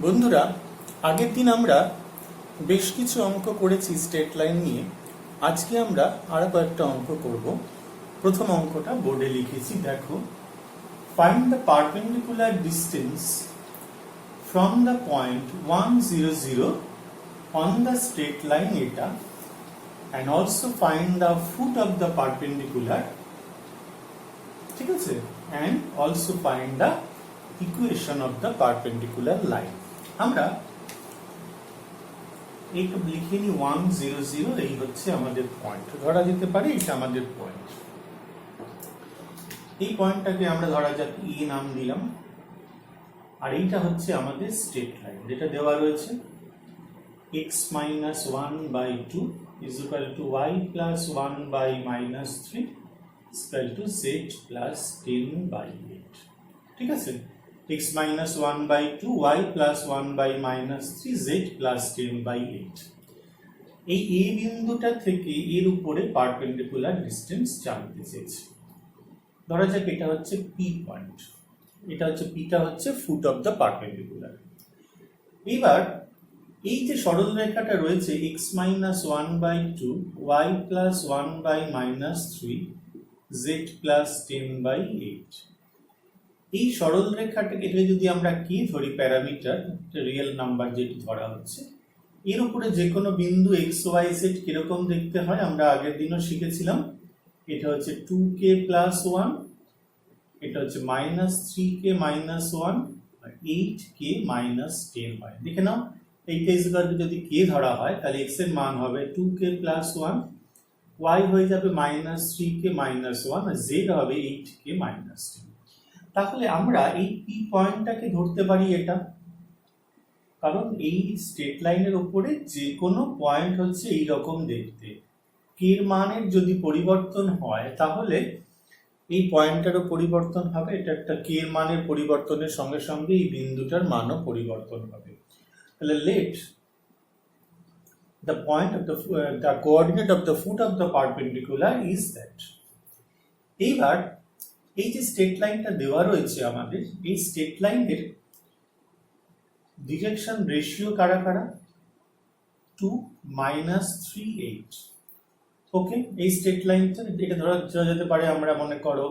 বন্ধুরা, আগের দিন আমরা বেশ কিছু অঙ্ক করেছি স্ট্রেট লাইন নিয়ে। আজকে আমরা আরো কয়েকটা অঙ্ক করব। প্রথম অঙ্কটা বোর্ডে লিখেছি, দেখো। Find the perpendicular distance from the point 1 0 0 on the straight line এটা, and also find the foot of the perpendicular, ঠিক আছে, and also find the equation of the perpendicular line. আমরা এইটা লিখে নি 1 0 0, এই হচ্ছে আমাদের পয়েন্ট, ধরা যেতে পারে এটা আমাদের পয়েন্ট। এই পয়েন্টটাকে আমরা ধরা যাক ই নাম দিলাম, আর এইটা হচ্ছে আমাদের স্ট্রেট লাইন যেটা দেওয়া রয়েছে x minus 1 by 2 is equal to y plus 1 by minus 3 is equal to z plus 10 by 8. ঠিক আছে, x minus 1 by 2, y plus 1 by minus 3, z plus 10 by 8. এই a বিন্দুটা থেকে এর উপরে পারপেন্ডিকুলার ডিসটেন্স জানতে চেয়েছি। ধরা যাক এটা হচ্ছে p পয়েন্ট, এটা হচ্ছে pটা হচ্ছে ফুট অফ দ্য পারপেন্ডিকুলার। এবার এই যে সরল রেখাটা রয়েছে x minus 1 by 2, y plus 1 by minus 3, z plus 10 by 8, এই সরল রেখাটাকে যদি আমরা কি ধরি প্যারামিটার, রিয়েল নাম্বার যেটি ধরা হচ্ছে, এর উপরে যে কোনো বিন্দু x y z কিরকম দেখতে হয় আমরা আগের দিনও শিখেছিলাম। এটা হচ্ছে 2k plus 1, এটা হচ্ছে minus 3k minus 1, আর 8k minus 10 হয়। দেখে নাও, এইটা যদি k ধরা হয় তাহলে x এর মান হবে 2k plus 1, y হয়ে যাবে minus 3k minus 1, আর z হবে 8k minus 10। তাহলে আমরা এই p পয়েন্টটাকে ধরতে পারি এটা, কারণ এই স্ট্রেট লাইনের উপরে যে কোনো পয়েন্ট হচ্ছে এই রকম দেখতে। k এর মানের যদি পরিবর্তন হয় তাহলে এই পয়েন্টটারও পরিবর্তন হবে, এটা একটা k এর মানের পরিবর্তনের সঙ্গে সঙ্গে এই বিন্দুটার মানও পরিবর্তন হবে। তাহলে let the point of the coordinate of the foot of the perpendicular is that. এইবার এই যে স্ট্রেট লাইনটা দেওয়া রয়েছে আমাদের, এই স্ট্রেট লাইনের ডিরেকশন রেশিও কারা কারা? 2 minus 3 8। ওকে, এই স্ট্রেট লাইনটা এটা ধরা যেতে পারে, আমরা মনে করো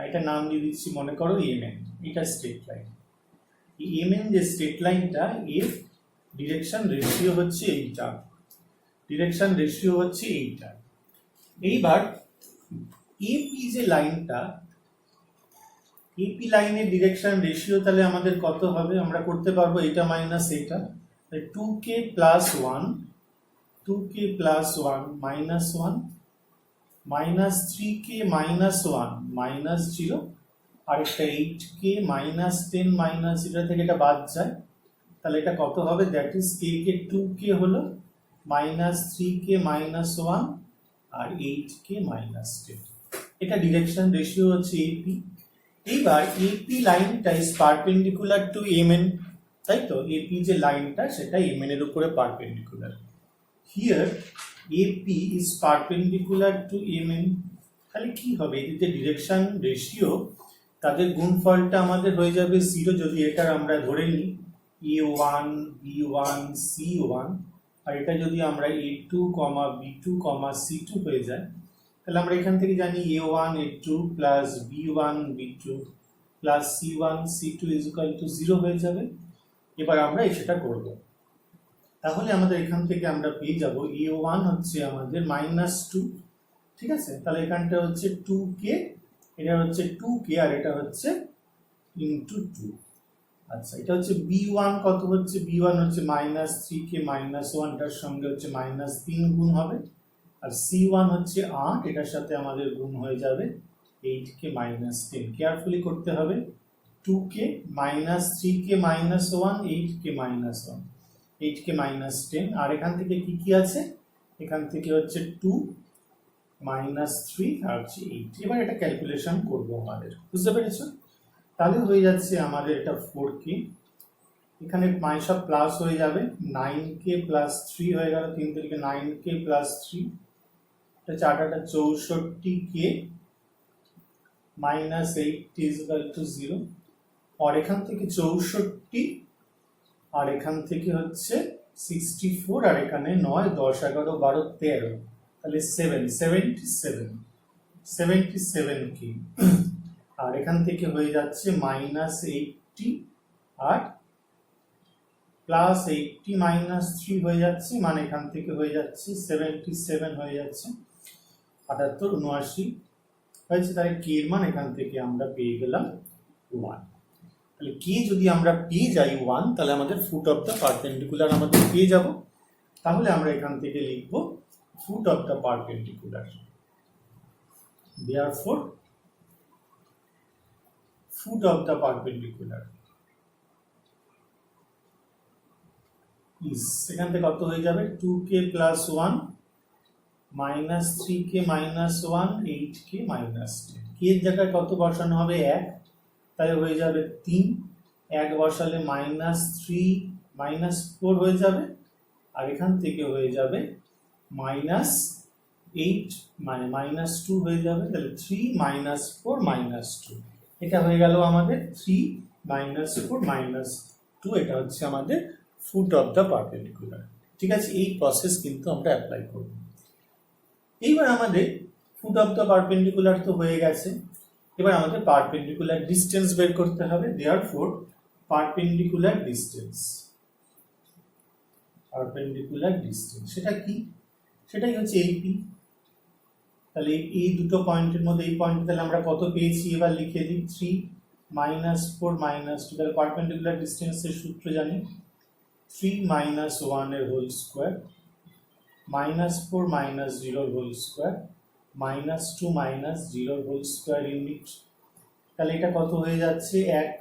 এটা নাম দিয়ে দিচ্ছি, মনে করো mn, এটা স্ট্রেট লাইন। এই mn যে স্ট্রেট লাইনটা, এর ডিরেকশন রেশিও হচ্ছে এইটা, ডিরেকশন রেশিও হচ্ছে এইটা। এইবার এপি যে লাইনটা, এপি লাইনের ডিরেকশন রেশিও তাহলে আমাদের কত হবে? আমরা করতে পারবো এটা মাইনাস এটা, 2k plus 1, 2k plus 1 minus 1 minus 3k minus 1 minus 0, আর একটা 8k minus 10 minus এটা থেকে এটা বাদ যায়, তাহলে এটা কত হবে? That is k K 2k হলো minus 3k minus 1 আর 8k minus 10। এটা ডিরেকশন রেশিও হচ্ছে AP। এইবার AP লাইনটা ইজ পারপেন্ডিকুলার টু mn, তাই তো? AP যে লাইনটা সেটা mn এর উপরে perpendicular. Here AP is perpendicular to mn, তাহলে কি হবে? এই যে ডিরেকশন রেশিও, তাদের গুণফলটা আমাদের হয়ে যাবে 0 যদি এটার আমরা ধরে নিই A1 B1 C1, আর এটা যদি আমরা A2, B2, C2 হয়ে যায়, তাহলে আমরা এখান থেকে জানি A1 A2 plus B1 B2 plus C1 C2 is equal to 0 হয়ে যাবে। এবার আমরা সেটা করব, তাহলে আমাদের এখান থেকে আমরা পেয়ে যাব A1 হচ্ছে আমাদের -2, ঠিক আছে? তাহলে এখানটা হচ্ছে 2k, এটা হচ্ছে 2k, আর এটা হচ্ছে into 2। আচ্ছা, এটা হচ্ছে B1 কত হচ্ছে? B1 হচ্ছে -3k -1, টার সঙ্গে হচ্ছে -3 গুণ হবে, আর C1 হচ্ছে 8, এটার সাথে আমাদের গুণ হয়ে যাবে 8k -10। কেয়ারফুলি করতে হবে, 2k -3k -1, 8k -1, 8k -10, আর এখান থেকে কি কি আছে? এখান থেকে হচ্ছে 2 -3 আর হচ্ছে 8। এবার এটা ক্যালকুলেশন করব আমাদের, বুঝতে পেরেছো? তাহলে হয়ে যাচ্ছে আমাদের এটা 4k, এখানে সব প্লাস হয়ে যাবে, 9k plus 3 হয়ে গেল, 3 থেকে 9k plus 3, এটা 4টা 64k minus 8 is equal to 0, और এখান থেকে 64 আর এখান থেকে হচ্ছে 64, আর এখানে 9, 10, 11, 12, 13, তাহলে 77 কি, আর এখান থেকে হয়ে যাচ্ছে -80 আর +80 -3 হয়ে যাচ্ছে, মানে এখান থেকে হয়ে যাচ্ছে 77 হয়ে যাচ্ছে, 78, 79 হয়েছে। তাহলে কে এর মান এখান থেকে আমরা পেয়ে গেলাম 1। তাহলে কে যদি আমরা পেয়ে যাই 1, তাহলে আমাদের ফুট অফ দ্য পারপেন্ডিকুলার আমাদের পেয়ে যাব। তাহলে আমরা এখান থেকে লিখব foot of the perpendicular. Therefore, foot of the perpendicular is, এখান থেকে কত হয়ে যাবে, 2k + 1 -3k - 1 8k - 10। k এর জায়গায় কত বসানো হবে, 1, তাহলে হয়ে যাবে 3, 1 বসালে -3 -4 হয়ে যাবে, আর এখান থেকে হয়ে যাবে -8 মানে -2 হয়ে যাবে, তাহলে 3 -4 -2, এটা হয়ে গেল আমাদের 3 -4 -2, এটা হচ্ছে আমাদের ফুট অফ দ্য পারপেন্ডিকুলার। ঠিক আছে, এই প্রসেস কিন্তু আমরা অ্যাপ্লাই করব। এইবার আমাদের ফুট অফ দ্য পারপেন্ডিকুলার তো হয়ে গেছে, এবার আমাদের পারপেন্ডিকুলার ডিসটেন্স বের করতে হবে। দেয়ারফর পারপেন্ডিকুলার ডিসটেন্স, সেটা কি, সেটাই হচ্ছে AP। তাহলে এই দুটো পয়েন্টের মধ্যে এই পয়েন্ট তাহলে আমরা কত পেয়েছি, এবার লিখে দিই 3 -4 -2, তাহলে পারপেন্ডিকুলার ডিসটেন্সের সূত্র জানি 3 - 1 এর হোল স্কয়ার -4 - 0 এর হোল স্কয়ার -2 - 0 এর হোল স্কয়ার ইউনিট। তাহলে এটা কত হয়ে যাচ্ছে 1,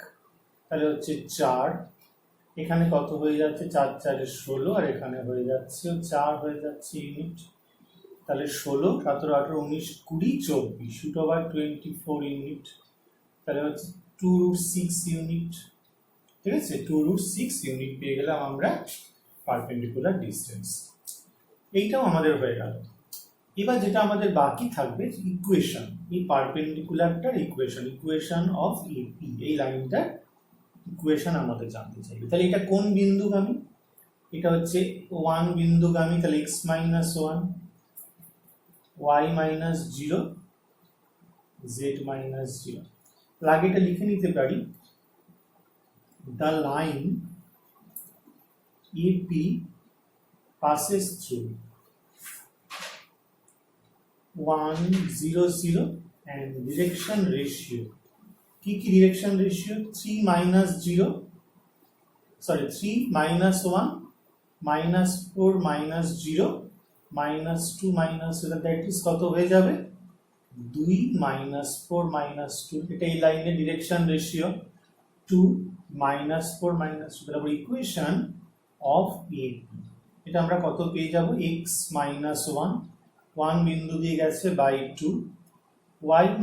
তাহলে হচ্ছে 4, এখানে কত হয়ে যাচ্ছে 4 4 এর 16, আর এখানে হয়ে যাচ্ছে 4 হয়ে যাচ্ছে ইউনিট। তাহলে 16 17 18 19 20 24 √24 ইউনিট, তাহলে হচ্ছে 2√6 ইউনিট। ঠিক আছে, 2√6 ইউনিট পেয়ে গেলাম আমরা পারপেন্ডিকুলার ডিসটেন্স। এইটাও আমাদের হয়ে গেল। এবার যেটা আমাদের বাকি থাকবে ইকুয়েশন, এই পারপেন্ডিকুলারটার ইকুয়েশন অফ এপি, এই লাইনটার ইকুয়েশন আমাদের জানতে চাইবে। তাহলে এটা কোন বিন্দুগামী, এটা হচ্ছে 1 বিন্দুগামী, তাহলে x - 1 y - 0 z - 0। আগে এটা লিখে নিতে পারি, the line AP passes through 1 0 0 and direction ratio, কি direction ratio, 3 - 1 -4 -0 -2 -0, that is কত হয়ে যাবে 2 - 4 -2, এটা এই লাইনের ডিরেকশন রেশিও 2 -4 -2। তারপর ইকুয়েশন অফ এপি, এটা আমরা কত পেয়ে যাব, x - 1 বিন্দু দিয়ে গেছে by 2, y -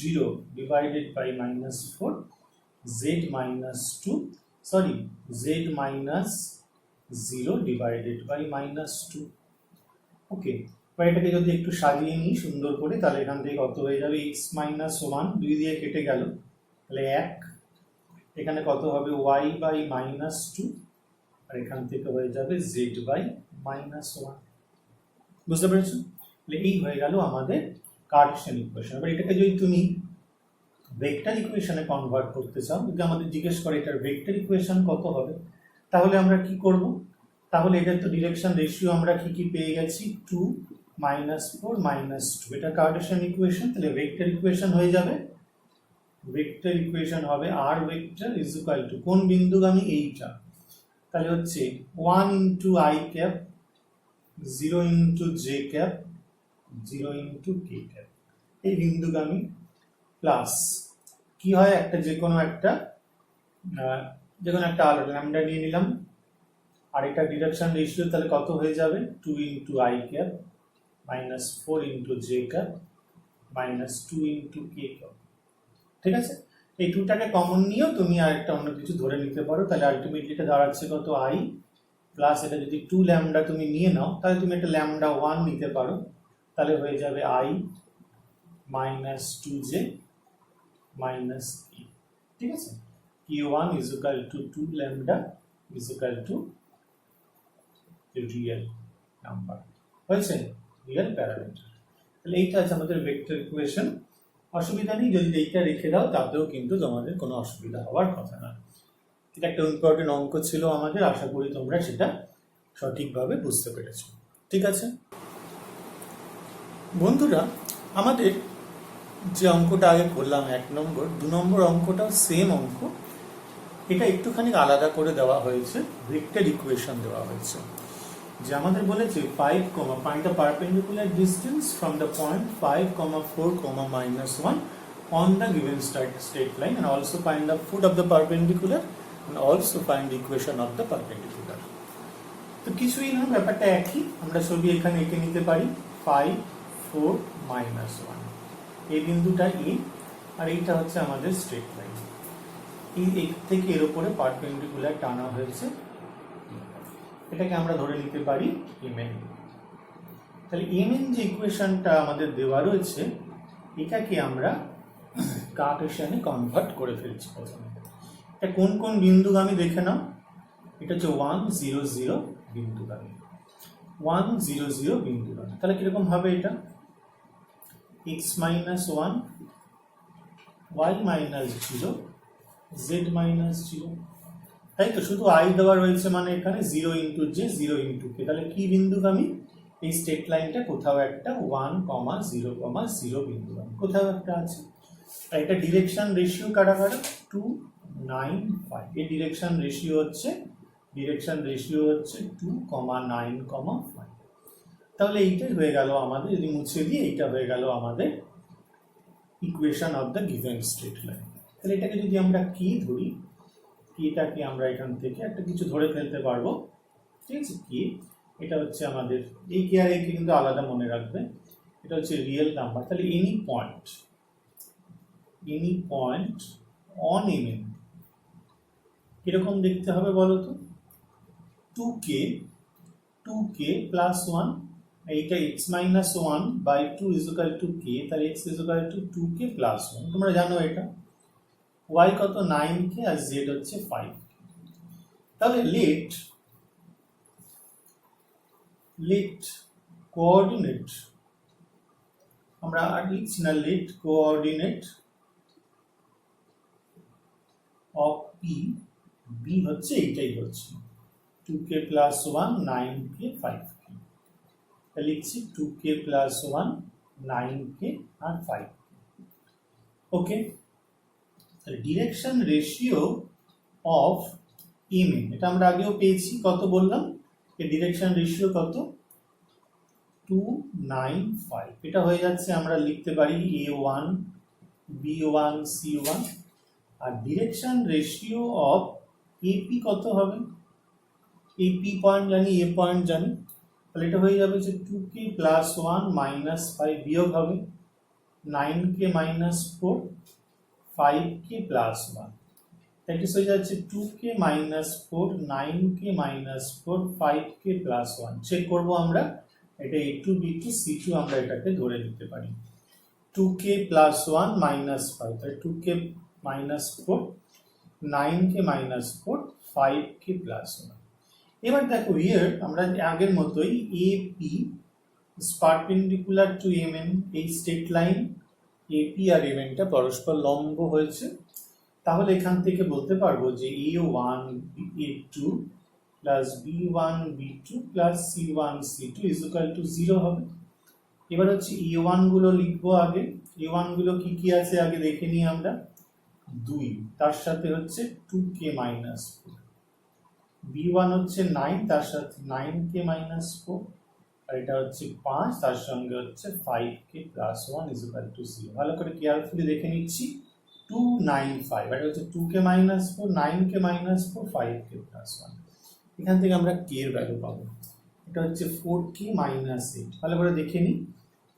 0 divided by -4, z - 0 divided by -2। Okay, এবার এটাকে যদি একটু সাজিয়ে নিই সুন্দর করে, তাহলে এখান থেকে কত হয়ে যাবে, x - 1 2 দিয়ে কেটে গেল, তাহলে 1, এখানে কত হবে y বাই -2, আর এখান থেকে হয়ে যাবে z বাই -1। বুঝতে পেরেছো? তাহলে এই হয়ে গেল আমাদের কার্টেসিয়ান ইকুয়েশন। এবার এটাকে যদি তুমি ভেক্টর ইকুয়েশনে কনভার্ট করতে চাও, যদি আমাদের জিজ্ঞেস করে এটার ভেক্টর ইকুয়েশন কত হবে, তাহলে আমরা কি করব, তাহলে এটার তো ডিরেকশন রেশিও আমরা কি পেয়ে গেছি 2 -4 -2, এটা কার্টেসিয়ান ইকুয়েশন। তাহলে ভেক্টর ইকুয়েশন হয়ে যাবে, ভেক্টর ইকুয়েশন হবে r vector is equal two কোন বিন্দুগামী, এইটা, তাহলে হচ্ছে 1 into i cap 0 into j cap 0 into k cap, এই বিন্দুগামী প্লাস কি হয়, একটা যে কোনো একটা আলাদা ল্যামডা নিয়ে নিলাম, আর এটা ডিরেকশন রেশিও, তাহলে কত হয়ে যাবে 2 into i cap -4 into j cap -2 into k cap. ঠিক আছে, এই 2টাকে কমন নিয়েও তুমি আরেকটা অন্য কিছু ধরে নিতে পারো, তাহলে আলটিমেটলি এটা দাঁড়াচ্ছে কত i প্লাস, এটা যদি 2 ল্যামডা তুমি নিয়ে নাও, তাহলে তুমি এটা ল্যামডা 1 নিতে পারো, তাহলে হয়ে যাবে i -2j - k। ঠিক আছে, q1 is equal to 2 lambda is equal to real number, হয়েছে, রিয়েল প্যারামিটার। তাহলে এইটা আছে আমাদের ভেক্টর ইকুয়েশন। অসুবিধা নেই, যদি এইটা রেখে দাও তাতেও কিন্তু তোমাদের কোনো অসুবিধা হওয়ার কথা না। এটা একটা ইম্পর্টেন্ট অঙ্ক ছিল আমাদের, আশা করি তোমরা সেটা সঠিকভাবে বুঝতে পেরেছো। ঠিক আছে বন্ধুরা, আমাদের যে অঙ্কটা আগে করলাম 1 নম্বর, 2 নম্বর অঙ্কটাও সেম অঙ্ক, এটা একটুখানি আলাদা করে দেওয়া হয়েছে, ভেক্টর ইকুয়েশন দেওয়া হয়েছে। যে আমাদের বলেছে 5, find the perpendicular distance from the point 5, 4, -1 on the given straight line, and also find the foot of the perpendicular and also find the equation of the perpendicular. তো কিছুই না, ব্যাপারটা একই, আমরা ছবি এখানে এঁকে নিতে পারি 5, 4, -1, এই বিন্দুটা এ, আর এইটা হচ্ছে আমাদের স্ট্রেট লাইন, এই থেকে এর উপরে পারপেন্ডিকুলার টানা হয়েছে, এটাকে আমরা ধরে নিতে পারি mn। তাহলে mn যে ইকুয়েশনটা আমাদের দেওয়া রয়েছে, এটাকে আমরা কার্টেসিয়ানে কনভার্ট করে ফেলছি প্রথমে। এটা কোন কোন বিন্দুগামী দেখে নাও, এটা হচ্ছে 1, 0, 0 বিন্দুগামী, 1, 0, 0 বিন্দুগামী। তাহলে কিরকম হবে এটা, x - 1, y - 0, z - 0, তাই তো। শুধু i দেওয়া রয়েছে, মানে এখানে 0 × j 0 × k। তাহলে কি বিন্দুগামী, এই স্ট্রেট লাইনটা কোথাও একটা 1, 0, 0 বিন্দুগামী কোথাও একটা আছে। আর এটা ডিরেকশন রেশিও কারা কারা, 2, 9, 5। এই ডিরেকশন রেশিও হচ্ছে 2, 9, 5। তাহলে এইটাই হয়ে গেল আমাদের, যদি মুছে দিই এইটা হয়ে গেল আমাদের equation of the given straight line. তাহলে এটাকে যদি আমরা কি ধরি, এটাকে আমরা এখান থেকে একটা কিছু ধরে ফেলতে পারবো, ঠিক আছে। কি এটা হচ্ছে আমাদের, এই কে আর একে কিন্তু আলাদা মনে রাখবে, এটা হচ্ছে রিয়েল নাম্বার। তাহলে এনি পয়েন্ট অন mn কিরকম দেখতে হবে বলো তো, 2k + 1, এইটা x - 1/2 = k, তাহলে x = 2k + 1, তোমরা জানো এটা। y কত, 9k, আর z হচ্ছে 5। তাহলে লেট কোঅর্ডিনেট, আমরা আর লিখছি না, লেট কোঅর্ডিনেট অফ p হচ্ছে এইটাই হচ্ছে 2k + 1, 9k, 5k। লিখছি 2k + 1, 9k, আর 5k। Okay, direction ratio of mn, এটা আমরা আগেও পেয়েছি, কত বললাম, এই ডিরেকশন রেশিও কত, 2, 9, 5। এটা হয়ে যাচ্ছে, আমরা লিখতে পারি a1, b1, c1। আর ডিরেকশন রেশিও অফ ap কত হবে, এই p পয়েন্ট জানি, a পয়েন্ট জানি, তাহলে এটা হয়ে যাবে যে 2k + 1, -5 বিয়োগ হবে 9k - 4, 5k + 1। দ্যাট ইজ হয়ে যাচ্ছে 2k - 4, 9k - 4, 5k + 1। চেক করব আমরা, এটা a2, b2, c2 আমরা এটাকে ধরে নিতে পারি। 2k + 1 -5, তাহলে 2k - 4, 9k - 4, 5k + 1। এবার দেখো হিয়ার আমরা আগের মতোই AP is perpendicular to MN, এই স্ট্রেট লাইন AP আর MN টা পরস্পর লম্ব হয়েছে। তাহলে এখান থেকে বলতে পারবো যে A1 A2 plus B1 B2 plus C1 C2 is equal to 0 হবে। এবার হচ্ছে A1 গুলো লিখবো আগে, A1 গুলো কি কি আছে আগে দেখে নিই আমরা, 2, তার সাথে হচ্ছে 2k - 4, B1 হচ্ছে 9, তার সাথে 9k - 4, আর এটা হচ্ছে 5, তার সঙ্গে হচ্ছে 5k + 1 is equal to 0। ভালো করে কেয়ারফুলি দেখে নিচ্ছি, 2, 9, 5, এটা হচ্ছে 2k - 4, 9k - 4, 5k + 1। এখান থেকে আমরা k এর ভ্যালু পাবো, এটা হচ্ছে 4k - 8। ভালো করে দেখে নিই,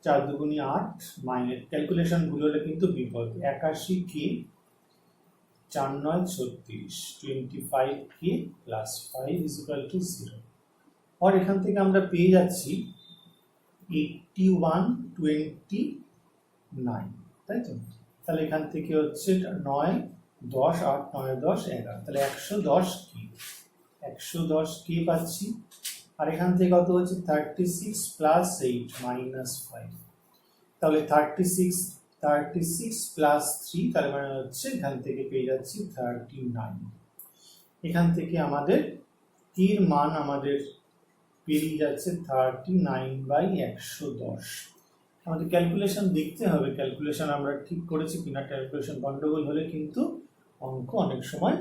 4 × 2 = 8, মাইনাস ক্যালকুলেশন ভুল হলে কিন্তু বিপদ, 81k, 4 × 9 = 36, 25k + 5 is equal to 0। আর এখান থেকে আমরা পেয়ে যাচ্ছি 8129, তাই তো। তাহলে এখান থেকে হচ্ছে 9, 10, 8, 9, 10, 11, তাহলে 110 কি 110 কে পাচ্ছি, আর এখান থেকে কত হচ্ছে 36 প্লাস 8 মাইনাস 5, তাহলে 36 প্লাস 3, তার মানে হচ্ছে এখান থেকে পেয়ে যাচ্ছি 39। এখান থেকে আমাদের এর মান আমাদের পেরিয়ে যাচ্ছে 39/110। আমাদের ক্যালকুলেশন দেখতে হবে, ক্যালকুলেশন আমরা ঠিক করেছি কিনা। ক্যালকুলেশন গন্ডগোল হলে কিন্তু অঙ্ক অনেক সময়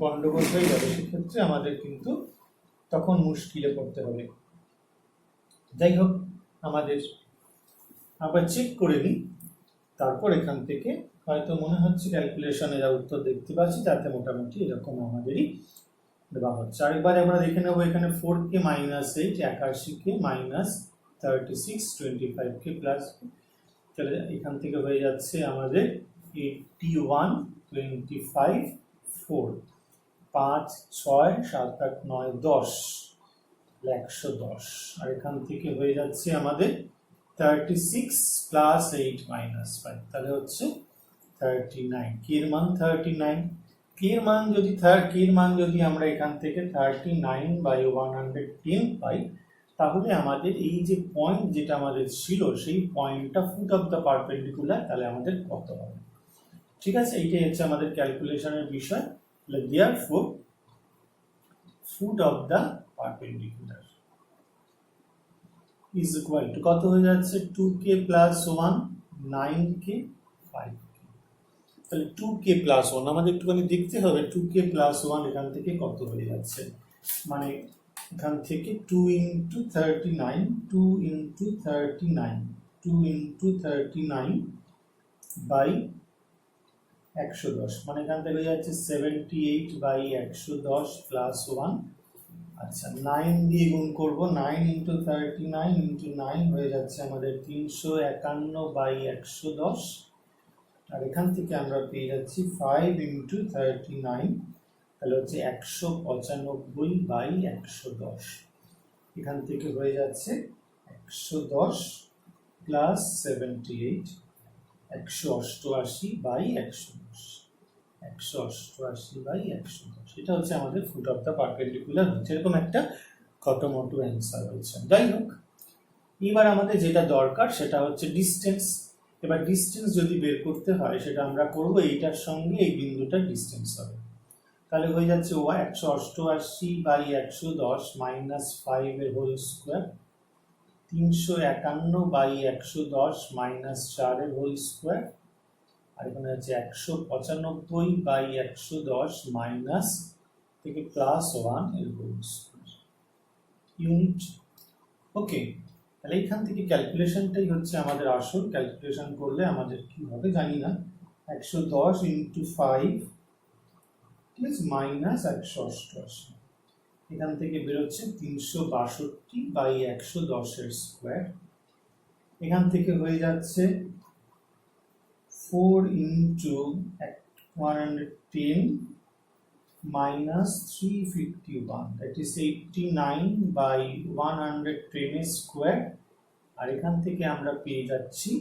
গন্ডগোল হয়ে যাবে, সেক্ষেত্রে আমাদের কিন্তু তখন মুশকিলে পড়তে হবে। যাই হোক, আমাদের আবার চেক করে নিই, তারপর এখান থেকে হয়তো মনে হচ্ছে ক্যালকুলেশনে যা উত্তর দেখতে পাচ্ছি তাতে মোটামুটি এরকম আমাদেরই দেওয়া হচ্ছে। আরেকবার আমরা দেখে নেবো, এখানে 4k minus 8 81k minus 36 25k plus, তাহলে এখান থেকে হয়ে যাচ্ছে আমাদের 81 25 4, 5 6 7 8 9 10, 110। আর এখান থেকে হয়ে যাচ্ছে আমাদের 36 প্লাস 8 মাইনাস 5, তাহলে হচ্ছে 39। এর মান 39। এর মান যদি আমরা এখান থেকে 39/110 পাই, তাহলে আমাদের এই যে পয়েন্ট যেটা আমাদের ছিল সেই পয়েন্টটা ফুট অফ দ্য পারপেন্ডিকুলার, তাহলে আমাদের কত হবে। ঠিক আছে, এইটাই হচ্ছে আমাদের ক্যালকুলেশনের বিষয়। Therefore foot of the perpendicular is equal two কত হয়ে যাচ্ছে 2k প্লাস 1 9k 5k। তাহলে 2k প্লাস 1 আমাদের একটুখানি দেখতে হবে 2k প্লাস 1 এখান থেকে কত হয়ে যাচ্ছে, মানে এখান থেকে 2 ইন্টু 39 2 ইন্টু 39 2 ইন্টু 39 বাই 110, মানে এখান থেকে হয়ে যাচ্ছে 78/110 প্লাস 1। আচ্ছা, 9 দিয়ে গুণ করব, 9 ইন্টু 39 ইন্টু 9 হয়ে যাচ্ছে আমাদের 351/110, আর এখান থেকে আমরা পেয়ে যাচ্ছি 5 ইন্টু 39, তাহলে হচ্ছে 195/110। এখান থেকে হয়ে যাচ্ছে 110 প্লাস 78 188/110, 188/110। এটা হচ্ছে আমাদের ফুট অফ দ্য পারপেন্ডিকুলার হচ্ছে, এরকম একটা কটমটো অ্যান্সার হয়েছে। যাই হোক, এবার আমাদের যেটা দরকার সেটা হচ্ছে ডিস্টেন্স। এবার ডিস্টেন্স যদি বের করতে হয় সেটা আমরা করব, এইটার সঙ্গে এই বিন্দুটার ডিস্টেন্স হবে, তাহলে হয়ে যাচ্ছে 188/110 মাইনাস 5 এর হোল স্কোয়ার, 351/110 মাইনাস 4 এর হোল স্কোয়ার, আর এখানে হচ্ছে 195/110 মাইনাস থেকে প্লাস 1 এর হোল স্কোয়ার ইউনিট। ওকে, তাহলে এইখান থেকে ক্যালকুলেশনটাই হচ্ছে আমাদের আসল। ক্যালকুলেশন করলে আমাদের কি হবে জানি না, 110 ইন্টু 5 ঠিক আছে মাইনাস 188, এখান থেকে বেরোচ্ছে 362/110 এর স্কোয়ার, এখান থেকে হয়ে যাচ্ছে 4 into 110 minus 351, that is 89/110 square, আর এখান থেকে আমরা পেয়ে যাচ্ছি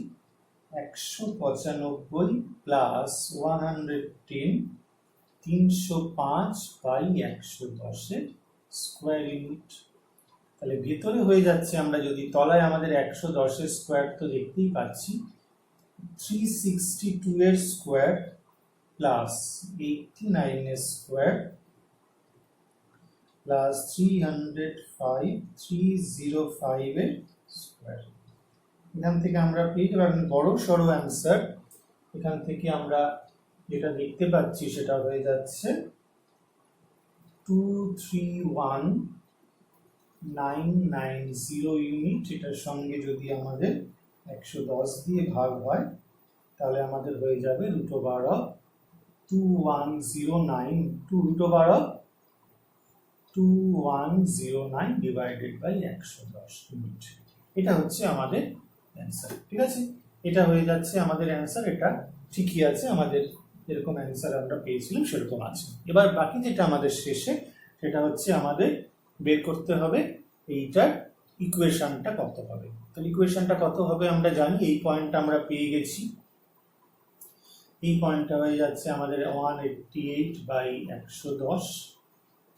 195 প্লাস 110 305/110 এর স্কোয়ার ইউনিট। তাহলে ভেতরে হয়ে যাচ্ছে, আমরা যদি তলায় আমাদের 110 এর স্কোয়ার তো দেখতেই পাচ্ছি, 362 এর স্কোয়ার প্লাস 89 এর স্কোয়ার প্লাস 305 এর স্কোয়ার। এখান থেকে আমরা পেয়ে গেলাম বড় সড়ো অ্যান্সার। এখান থেকে আমরা যেটা দেখতে পাচ্ছি সেটা হয়ে যাচ্ছে 231990 ইউনিট। এটার সঙ্গে যদি আমাদের 110 দিয়ে ভাগ হয় তাহলে আমাদের হয়ে যাবে √2109 ডিভাইডেড বাই 110 ইউনিট। এটা হচ্ছে আমাদের অ্যান্সার। ঠিক আছে, এটা হয়ে যাচ্ছে আমাদের অ্যান্সার। এটা ঠিকই আছে, আমাদের যেরকম অ্যান্সার আমরা পেয়েছিলাম সেরকম আছে। এবার বাকি যেটা আমাদের শেষে সেটা হচ্ছে আমাদের বের করতে হবে এইটার ইকুয়েশনটা কত হবে। তাহলে ইকুয়েশনটা কত হবে আমরা জানি, এই পয়েন্টটা আমরা পেয়ে গেছি। এই পয়েন্টটা হয়ে যাচ্ছে আমাদের 188/110,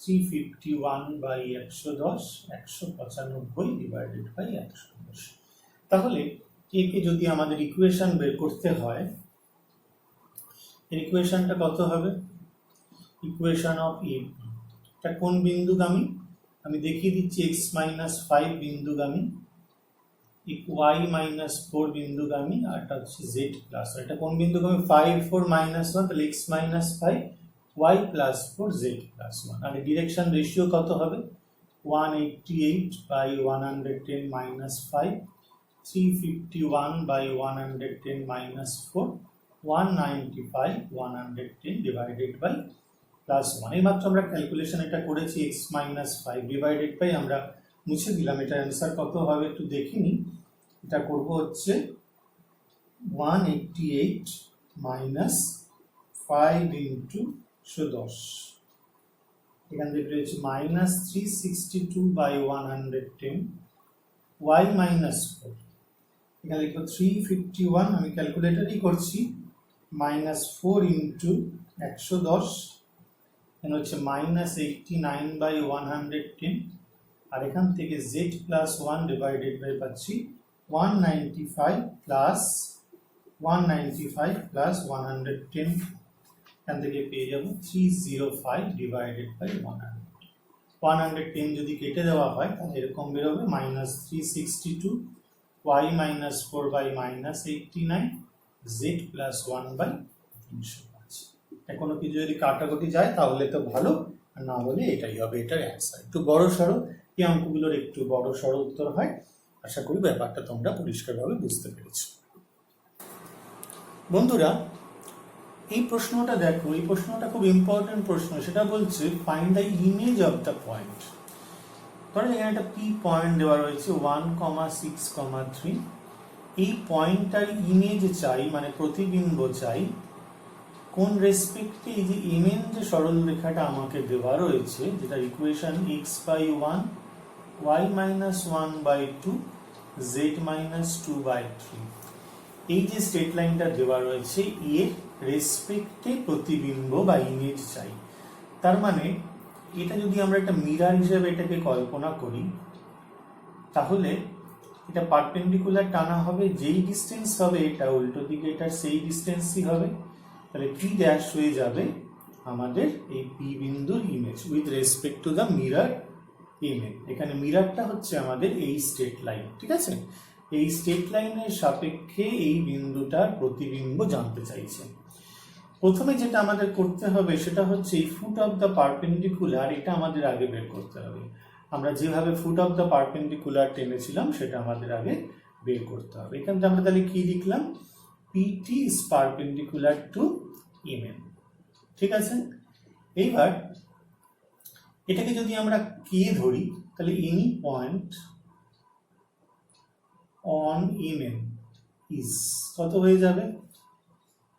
351/110 195 ডিভাইডেড বাই 110। তাহলে কে কে যদি আমাদের ইকুয়েশন বের করতে হয়, এর ইকুয়েশনটা কত হবে? ইকুয়েশন অফ এ, এটা কোন বিন্দুগামী আমি দেখিয়ে দিচ্ছি, x-5 বিন্দুগামী, y-4 বিন্দুগামী, আর এটা হচ্ছে z+। এটা কোন বিন্দুগামী? 5 4 -1, তাহলে x-5 y+4 z+1। আর ডিরেকশন রেশিও কত হবে? 188/110 -5, 351/110 -4, 195/110 ডিভাইডেড বাই +1। এইমাত্র আমরা ক্যালকুলেশন এটা করেছি, x-5 ডিভাইডেড বাই, আমরা মুছে দিলাম। এটার অ্যান্সার কত হবে একটু দেখিনি। এটা করব হচ্ছে 188 -5 × 10, এখান থেকে রয়েছে -362/110 y-4, এখানে লিখবো 351, আমি ক্যালকুলেটরই করছি, -4 × 110, এখানে হচ্ছে -89/110, আর এখান থেকে z+1 ডিভাইডেড বাই পাচ্ছি 195 + 110, এখান থেকে পেয়ে যাব 305 ডিভাইডেড বাই 100। 110 যদি কেটে দেওয়া হয় তাহলে এরকম বেরোবে -362 y-4/-89 z+1/305। কোনো কিছু যদি কাটাকুটি যায় তাহলে তো ভালো, আর না হলে এটাই হবে এটার অ্যান্সার। একটু বড় সড়ো, এই অঙ্কগুলোর একটু বড় সড়ো উত্তর হয়। আশা করি ব্যাপারটা তোমরা পরিষ্কারভাবে বুঝতে পেরেছো। বন্ধুরা, এই প্রশ্নটা দেখো, এই প্রশ্নটা খুব ইম্পর্টেন্ট প্রশ্ন। সেটা বলছে find the image of the point. ধরো এখানে একটা পি পয়েন্ট দেওয়া রয়েছে 1,6,3। এই পয়েন্টটার ইমেজ চাই, মানে প্রতিবিম্ব চাই, কোন রেসপেক্টে এই যে mn যে সরল রেখাটা আমাকে দেওয়া রয়েছে, যেটা ইকুয়েশন x/1 y-1/2 z-2/3, এই যে স্ট্রেট লাইনটা দেওয়া রয়েছে এর রেসপেক্টে প্রতিবিম্ব বা ইমেজ চাই। তার মানে এটা যদি আমরা একটা মিরর হিসেবে এটাকে কল্পনা করি, তাহলে এটা পারপেন্ডিকুলার টানা হবে, যেই ডিস্টেন্স হবে এটা উল্টো দিকে এটা সেই ডিস্টেন্সই হবে। তাহলে পি ড্যাশ হয়ে যাবে আমাদের এই পি বিন্দুর image with respect to the mirror image. এখানে মিররটা হচ্ছে আমাদের এই স্ট্রেট লাইন, ঠিক আছে? এই স্ট্রেট লাইনের সাপেক্ষে এই বিন্দুটার প্রতিবিম্ব জানতে চাইছে। প্রথমে যেটা আমাদের করতে হবে সেটা হচ্ছে এই ফুট অফ দ্য পারপেন্ডিকুলার, এটা আমাদের আগে বের করতে হবে। আমরা যেভাবে ফুট অফ দ্য পারপেন্ডিকুলার টেনেছিলাম সেটা আমাদের আগে বের করতে হবে। এখান থেকে আমরা তাহলে কি লিখলাম? PT is perpendicular to MN, ঠিক আছে? এইবার এটাকে যদি আমরা কে ধরি, তাহলে any point on MN is কত হয়ে যাবে?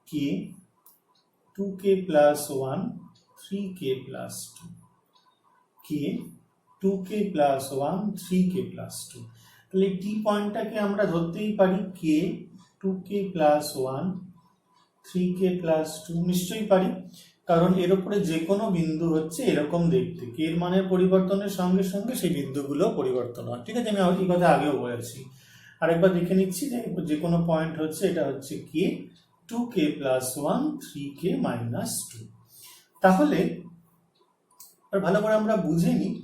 k 2k plus 1 3k plus 2, k 2k plus 1 3k plus 2। তাহলে টি পয়েন্টটাকে আমরা ধরতেই পারি k 2k plus 1 3k plus 2, নিশ্চয়ই পারি, কারণ এর উপরে যে কোনো বিন্দু হচ্ছে এরকম দেখতে, কে এর মানের পরিবর্তনের সঙ্গে সঙ্গে সেই বিন্দুগুলো পরিবর্তন হয়, ঠিক আছে? আমি এই কথা আগেও বলেছি। আরেকবার দেখে নিচ্ছি যে কোনো পয়েন্ট হচ্ছে, এটা হচ্ছে k 2k plus 1 3k minus 2। তাহলে আর ভালো করে আমরা বুঝে নিই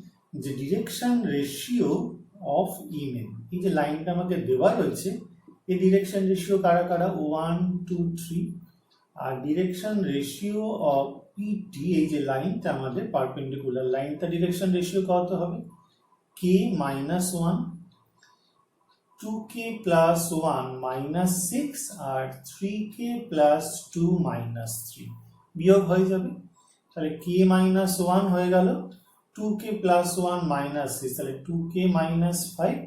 যে ডিরেকশন রেশিও অফ MN, এই যে লাইনটা আমাকে দেওয়া রয়েছে, এই ডিরেকশন রেশিও কারা কারা? 1 2 3। আর ডিরেকশন রেশিও অফ PT, এই যে লাইনটা আমাদের পারপেন্ডিকুলার লাইনটা, ডিরেকশন রেশিও কত হবে? k -1, 2k plus 1 minus 6 আর 3k plus 2 minus 3 বিয়োগ হয়ে যাবে। তাহলে k -1 হয়ে গেল, 2k plus 1 minus 6, তাহলে 2k minus 5,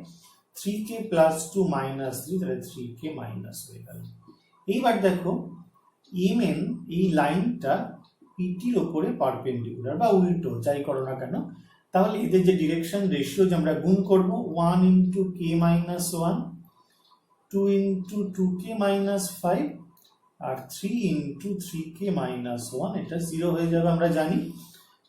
3k plus 2 minus 3, তাহলে 3k minus হয়ে গেল। এইবার দেখো MN এই লাইনটা PTর উপরে পারপেন্ডিকুলার বা উল্টো যাই করো না কেন, তাহলে এদের যে ডিরেকশন রেশিও যে আমরা গুণ করব 1 into k minus 1, 2 into 2k minus 5 আর 3 into 3k minus 1, এটা 0 হয়ে যাবে আমরা জানি।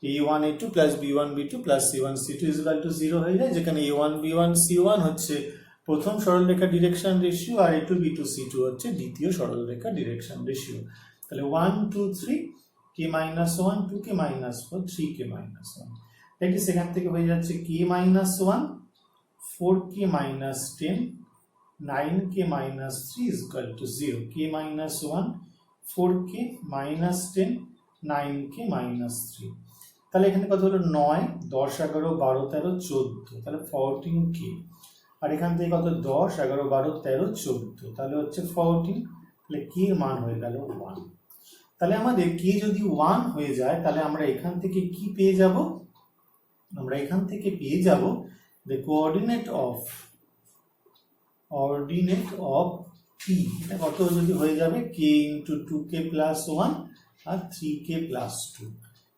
a1 a2 plus b1 b2 plus c1 c2 equal to 0 হয়ে যায়, যেখানে a1 b1 c1 হচ্ছে প্রথম সরলরেখা ডিরেকশন রেশিও আর a2 b2 c2 হচ্ছে দ্বিতীয় সরলরেখা ডিরেকশন রেশিও। তাহলে 1 2 3 k minus 1 2k minus 4 3k minus 1, তাই সেখান থেকে হয়ে যাচ্ছে k minus 1 4k minus 10 9k minus 3 is equal to 0, k minus 1 4k minus 10 9k minus 3, তাহলে এখানে কত হলো 9 10 11 12 13 14, তাহলে 14k, আর এখান থেকে কত 10 11 12 13 14, তাহলে হচ্ছে 14, তাহলে k এর মান হয়ে গেল 1। তাহলে আমাদের k যদি 1 হয়ে যায় তাহলে আমরা এখান থেকে কি পেয়ে যাব, আমরা এখান থেকে পেয়ে যাব the coordinate of p, এটা কত যদি হয়ে যাবে k into 2k plus 1 আর 3k plus 2,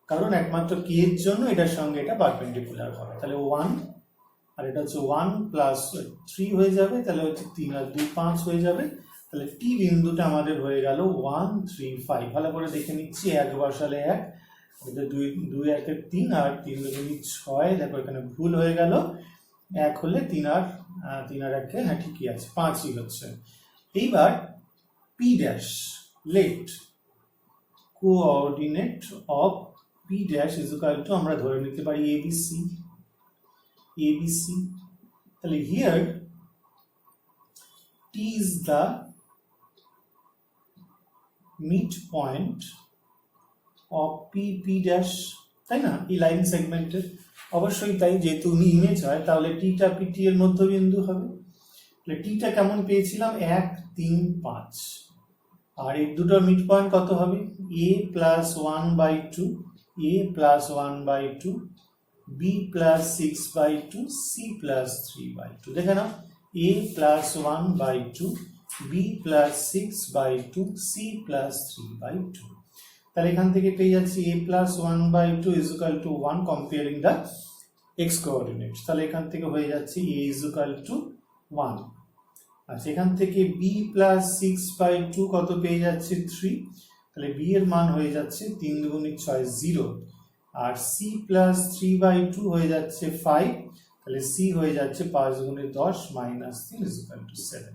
কারণ একমাত্র k এর জন্য এটার সঙ্গে এটা পারপেন্ডিকুলার হবে, তাহলে 1 আর এটা হচ্ছে 1 প্লাস 3 হয়ে যাবে, তাহলে হচ্ছে 3 আর 2 5 হয়ে যাবে, তাহলে টি বিন্দুটা আমাদের হয়ে গেল 1 3 5। ভালো করে দেখে নিচ্ছি, 1 বসালে 1, এটা 2 2 1 এর 3 আর 3 2 6, দেখো এখানে ভুল হয়ে গেল, 1 হলে 3 আর 1 এ হ্যাঁ ঠিকই আছে 5ই হচ্ছে। এইবার p dash, let coordinate of p dash is equal to আমরা ধরে নিতে পারি abc, তাহলে here t is the midpoint of p dash, তাই না, এই লাইন সেগমেন্টের, অবশ্যই তাই, যেহেতু ইমেজ হয় তাহলে টিটা পিটি এর মধ্যবিন্দু হবে, তাহলে টিটা কেমন পেয়েছিলাম 1 3 5, আর এই দুটোর মিড পয়েন্ট কত হবে a plus 1/2, a plus 1/2, b plus 6/2, c plus 3/2, দেখে নাও a plus 1/2, b plus 6/2, c plus 3/2, তাহলে এখান থেকে পেয়ে যাচ্ছি a plus 1/2 is equal to 1 comparing the x coordinates, তাহলে এখান থেকে হয়ে যাচ্ছে a is equal to 1, আচ্ছা এখান থেকে b প্লাস 6/2 কত পেয়ে যাচ্ছে 3, তাহলে b এর মান হয়ে যাচ্ছে 3 2 6 0, আর c প্লাস 3/2 হয়ে যাচ্ছে 5, তাহলে c হয়ে যাচ্ছে 5 × 10 মাইনাস 3 is equal to 7,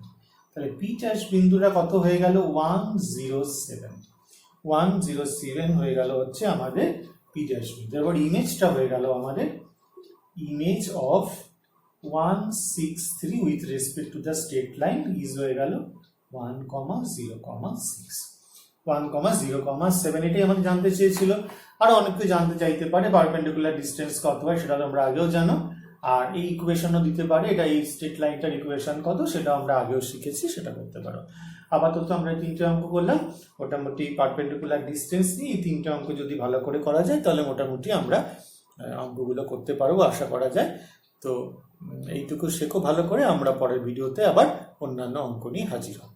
তাহলে p ড্যাশ বিন্দুটা কত হয়ে গেল 107 হয়ে গেল হচ্ছে আমাদের p ড্যাশ বিন্দু। এবার ইমেজটা হয়ে গেল আমাদের image of 163 with respect to the straight line is হয়ে গেল 1,0,6 1,0,7, এটাই আমাদের জানতে চেয়েছিল। আরো অনেক কিছু জানতে চাইতে পারে, পারপেন্ডিকুলার ডিসটেন্স কত হয় সেটা তোমরা আগেও জানো, আর এই ইকুয়েশনও দিতে পারে, এটা এই স্ট্রেট লাইনটার ইকুয়েশন কত সেটা আমরা আগেও শিখেছি, সেটা করতে পারো। আপাতত আমরা 3টে অঙ্ক করলাম, মোটামুটি পারপেন্ডিকুলার ডিসটেন্স নিয়ে এই 3টে অঙ্ক যদি ভালো করে করা যায় তাহলে মোটামুটি আমরা অঙ্কগুলো করতে পারবো আশা করা যায়। তো এইটুকু শেখো ভালো করে, আমরা পরের ভিডিওতে আবার অন্যান্য অঙ্ক নিয়ে হাজির হব।